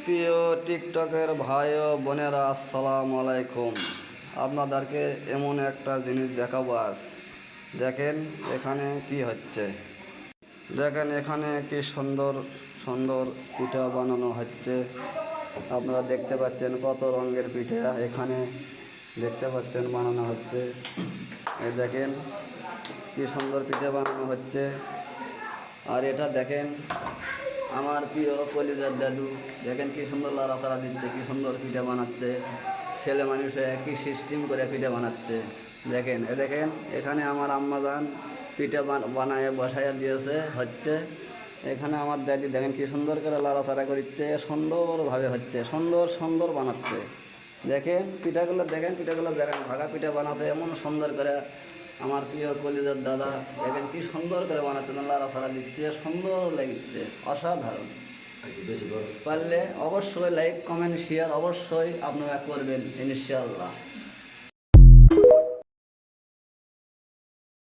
প্রিয় টিকটকের ভাই ও বোনেরা, আসসালামু আলাইকুম। আপনাদেরকে এমন একটা জিনিস দেখাবো আজ। দেখেন এখানে কি হচ্ছে। দেখেন এখানে কি সুন্দর সুন্দর পিঠা বানানো হচ্ছে। আপনারা দেখতে পাচ্ছেন কত রঙের পিঠা এখানে দেখতে পাচ্ছেন বানানো হচ্ছে। এই দেখেন কি সুন্দর পিঠা বানানো হচ্ছে। আর এটা দেখেন আমার প্রিয় কলিজার দাদু, দেখেন কি সুন্দর লাড়াচাড়া দিচ্ছে, কি সুন্দর পিঠা বানাচ্ছে। ছেলে মানুষে কি সিস্টেম করে পিঠা বানাচ্ছে। দেখেন দেখেন এখানে আমার আম্মাজান পিঠা বানায় বসাইয়া দিয়েছে হচ্ছে। এখানে আমার দাদি দেখেন কি সুন্দর করে লাড়াচাড়া করছে, সুন্দরভাবে হচ্ছে, সুন্দর সুন্দর বানাচ্ছে। দেখেন পিঠাগুলো, দেখেন পিঠাগুলো, দেখেন ভাগা পিঠা বানাচ্ছে এমন সুন্দর করে। আমার প্রিয় কলিজার দাদা দেখেন কি সুন্দর করে বানাচ্ছে, লাড়াচাড়া দিচ্ছে, সুন্দর লাগছে, অসাধারণ। পারলে অবশ্যই লাইক কমেন্ট শেয়ার অবশ্যই আপনারা করবেন ইনশাআল্লাহ।